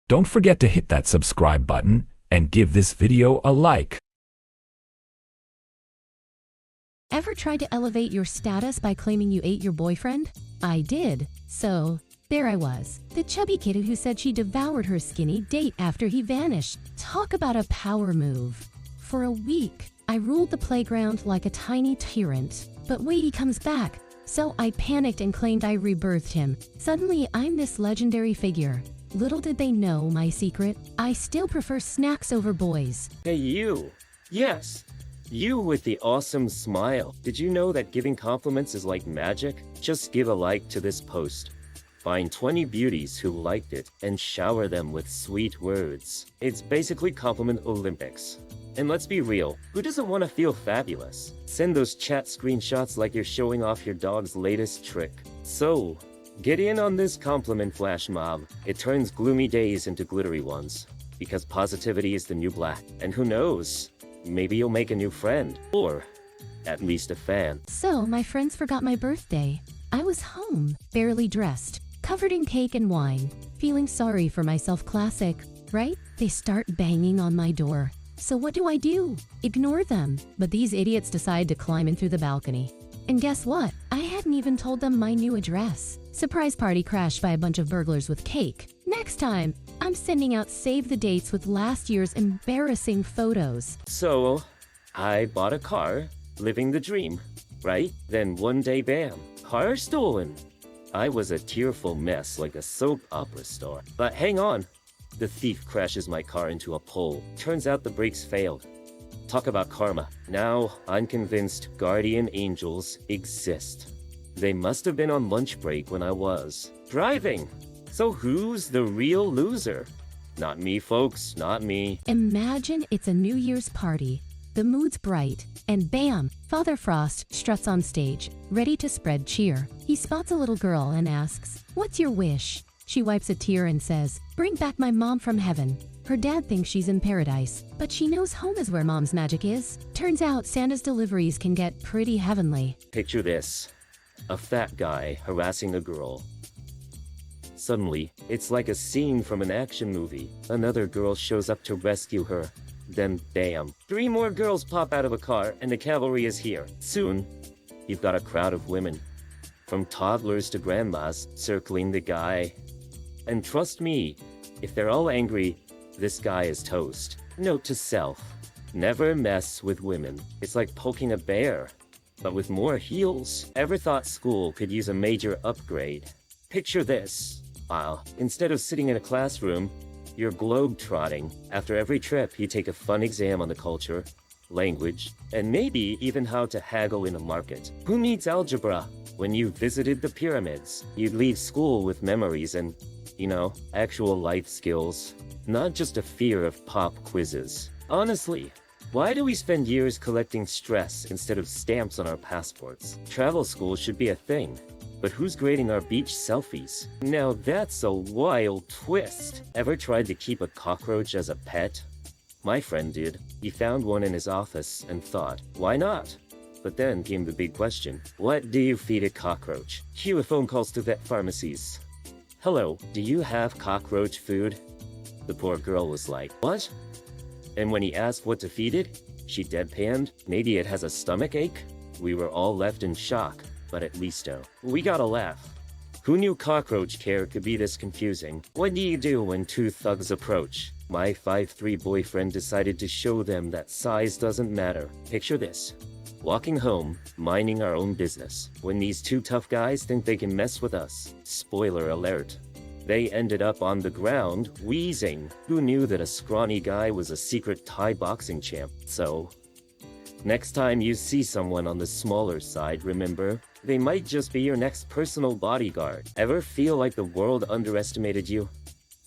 Don't forget to hit that subscribe button and give this video a like. Ever tried to elevate your status by claiming you ate your boyfriend? I did. So, there I was, the chubby kid who said she devoured her skinny date after he vanished. Talk about a power move. For a week, I ruled the playground like a tiny tyrant. But wait, he comes back. So I panicked and claimed I rebirthed him. Suddenly, I'm this legendary figure. Little did they know my secret. I still prefer snacks over boys. Hey, you. Yes. You with the awesome smile. Did you know that giving compliments is like magic? Just give a like to this post. Find 20 beauties who liked it and shower them with sweet words. It's basically compliment Olympics. And let's be real, who doesn't want to feel fabulous? Send those chat screenshots like you're showing off your dog's latest trick. So, get in on this compliment flash mob. It turns gloomy days into glittery ones. Because positivity is the new black. And who knows? Maybe you'll make a new friend. Or, at least a fan. So, my friends forgot my birthday. I was home, barely dressed, covered in cake and wine. Feeling sorry for myself, classic, right? They start banging on my door. So what do? Ignore them. But these idiots decide to climb in through the balcony. And guess what? I hadn't even told them my new address. Surprise party crashed by a bunch of burglars with cake. Next time, I'm sending out save the dates with last year's embarrassing photos. So, I bought a car, living the dream, right? Then one day, bam, car stolen. I was a tearful mess like a soap opera star. But hang on. The thief crashes my car into a pole. Turns out the brakes failed. Talk about karma. Now, I'm convinced guardian angels exist. They must have been on lunch break when I was driving. So who's the real loser? Not me, folks, not me. Imagine it's a New Year's party. The mood's bright, and bam, Father Frost struts on stage, ready to spread cheer. He spots a little girl and asks, "What's your wish?" She wipes a tear and says, "Bring back my mom from heaven." Her dad thinks she's in paradise, but she knows home is where mom's magic is. Turns out Santa's deliveries can get pretty heavenly. Picture this. A fat guy harassing a girl. Suddenly, it's like a scene from an action movie. Another girl shows up to rescue her. Then, bam, 3 more girls pop out of a car and the cavalry is here. Soon, you've got a crowd of women, from toddlers to grandmas, circling the guy. And trust me, if they're all angry, this guy is toast. Note to self, never mess with women. It's like poking a bear, but with more heels. Ever thought school could use a major upgrade? Picture this. Instead of sitting in a classroom, you're globe-trotting. After every trip, you take a fun exam on the culture, language, and maybe even how to haggle in a market. Who needs algebra? When you visited the pyramids, you'd leave school with memories and, actual life skills. Not just a fear of pop quizzes. Honestly, why do we spend years collecting stress instead of stamps on our passports? Travel school should be a thing. But who's grading our beach selfies? Now that's a wild twist. Ever tried to keep a cockroach as a pet? My friend did. He found one in his office and thought, why not? But then came the big question. What do you feed a cockroach? Cue phone calls to vet pharmacies. Hello, do you have cockroach food? The poor girl was like, what? And when he asked what to feed it, she deadpanned, maybe it has a stomach ache? We were all left in shock, but at least we got a laugh. Who knew cockroach care could be this confusing? What do you do when 2 thugs approach? My 5'3" boyfriend decided to show them that size doesn't matter. Picture this. Walking home, minding our own business, when these 2 tough guys think they can mess with us. Spoiler alert. They ended up on the ground, wheezing. Who knew that a scrawny guy was a secret Thai boxing champ? So, next time you see someone on the smaller side, remember, they might just be your next personal bodyguard. Ever feel like the world underestimated you?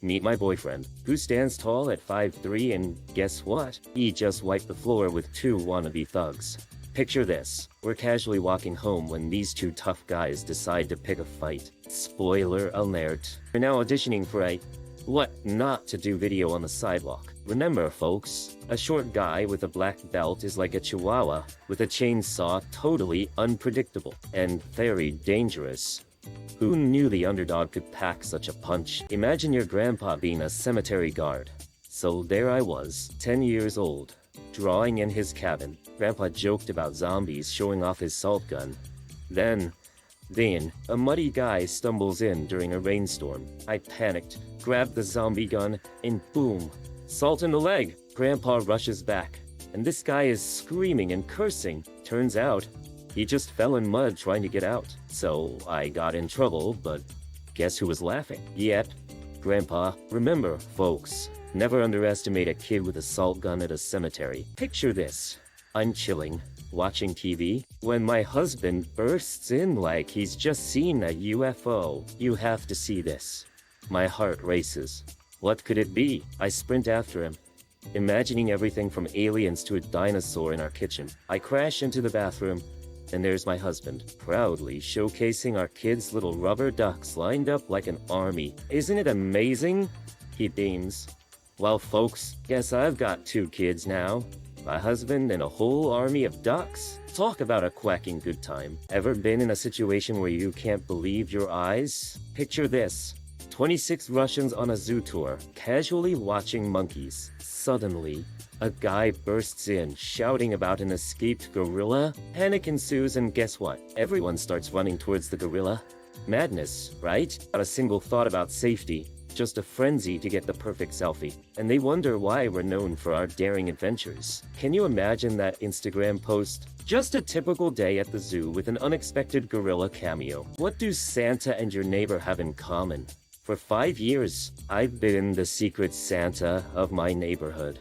Meet my boyfriend, who stands tall at 5'3", and guess what? He just wiped the floor with 2 wannabe thugs. Picture this. We're casually walking home when these 2 tough guys decide to pick a fight. Spoiler alert. We're now auditioning for a what not to do video on the sidewalk. Remember, folks, a short guy with a black belt is like a chihuahua with a chainsaw, totally unpredictable and very dangerous. Who knew the underdog could pack such a punch? Imagine your grandpa being a cemetery guard. So there I was, 10 years old, drawing in his cabin. Grandpa joked about zombies showing off his salt gun. Then, a muddy guy stumbles in during a rainstorm. I panicked, grabbed the zombie gun, and boom, salt in the leg. Grandpa rushes back, and this guy is screaming and cursing. Turns out, he just fell in mud trying to get out. So I got in trouble, but guess who was laughing? Yep, Grandpa. Remember, folks, never underestimate a kid with a salt gun at a cemetery. Picture this. I'm chilling, watching TV, when my husband bursts in like he's just seen a UFO. You have to see this. My heart races. What could it be? I sprint after him, imagining everything from aliens to a dinosaur in our kitchen. I crash into the bathroom, and there's my husband, proudly showcasing our kids' little rubber ducks lined up like an army. Isn't it amazing? He beams. Well, folks, guess I've got 2 kids now. My husband and a whole army of ducks. Talk about a quacking good time. Ever been in a situation where you can't believe your eyes? Picture this. 26 Russians on a zoo tour, casually watching monkeys. Suddenly, a guy bursts in, shouting about an escaped gorilla. Panic ensues, and guess what? Everyone starts running towards the gorilla. Madness, right? Not a single thought about safety. Just a frenzy to get the perfect selfie. And they wonder why we're known for our daring adventures. Can you imagine that Instagram post? Just a typical day at the zoo with an unexpected gorilla cameo. What do Santa and your neighbor have in common? For 5 years, I've been the secret Santa of my neighborhood.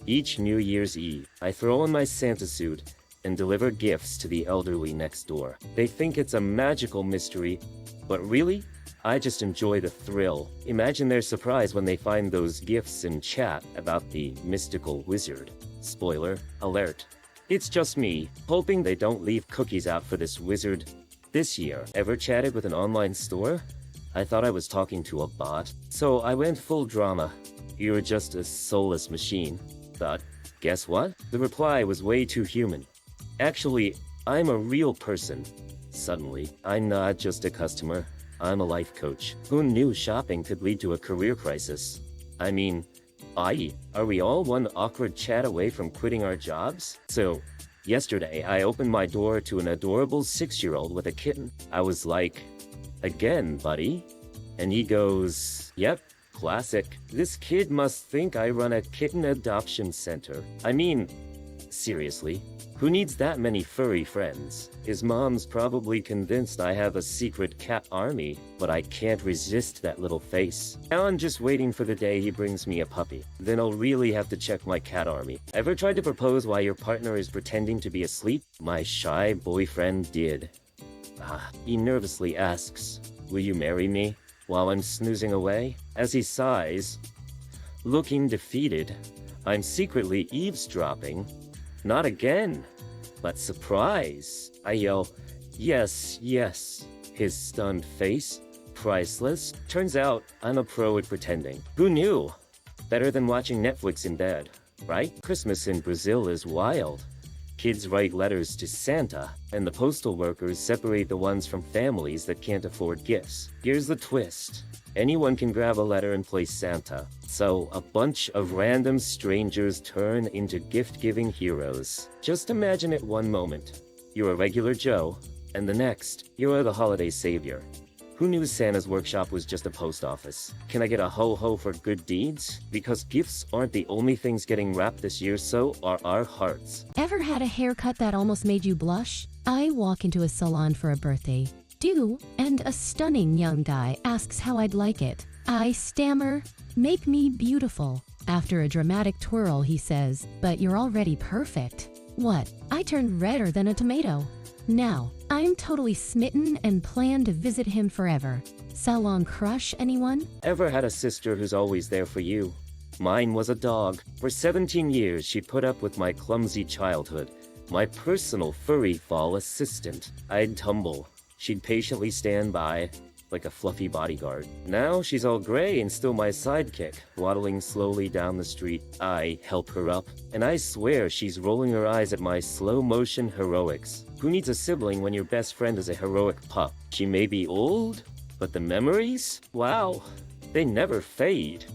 Each New Year's Eve, I throw on my Santa suit and deliver gifts to the elderly next door. They think it's a magical mystery, but really, I just enjoy the thrill. Imagine their surprise when they find those gifts in chat about the mystical wizard. Spoiler alert. It's just me, hoping they don't leave cookies out for this wizard. This year, ever chatted with an online store? I thought I was talking to a bot, so I went full drama. You're just a soulless machine. But guess what? The reply was way too human. Actually, I'm a real person. Suddenly, I'm not just a customer. I'm a life coach. Who knew shopping could lead to a career crisis? I mean, are we all one awkward chat away from quitting our jobs? So, yesterday I opened my door to an adorable 6-year-old with a kitten. I was like, "Again, buddy?" And he goes, "Yep, classic. This kid must think I run a kitten adoption center." I mean, seriously, who needs that many furry friends? His mom's probably convinced I have a secret cat army, but I can't resist that little face. Now I'm just waiting for the day he brings me a puppy. Then I'll really have to check my cat army. Ever tried to propose while your partner is pretending to be asleep? My shy boyfriend did. He nervously asks, "Will you marry me?" while I'm snoozing away. As he sighs, looking defeated, I'm secretly eavesdropping. Not again. But surprise! I yell, "Yes, yes." His stunned face, priceless. Turns out I'm a pro at pretending. Who knew? Better than watching Netflix in bed, right? Christmas in Brazil is wild. Kids write letters to Santa, and the postal workers separate the ones from families that can't afford gifts. Here's the twist. Anyone can grab a letter and play Santa. So a bunch of random strangers turn into gift-giving heroes. Just imagine it one moment. You're a regular Joe, and the next, you're the holiday savior. Who knew Santa's workshop was just a post office? Can I get a ho-ho for good deeds? Because gifts aren't the only things getting wrapped this year, so are our hearts. Ever had a haircut that almost made you blush? I walk into a salon for a birthday due, and a stunning young guy asks how I'd like it. I stammer, "Make me beautiful." After a dramatic twirl, he says, "But you're already perfect." What? I turned redder than a tomato. Now, I'm totally smitten and plan to visit him forever. Salon crush, anyone? Ever had a sister who's always there for you? Mine was a dog. For 17 years, she put up with my clumsy childhood. My personal furry fall assistant. I'd tumble. She'd patiently stand by, like a fluffy bodyguard. Now she's all gray and still my sidekick, waddling slowly down the street. I help her up, and I swear she's rolling her eyes at my slow-motion heroics. Who needs a sibling when your best friend is a heroic pup? She may be old, but the memories? Wow, they never fade.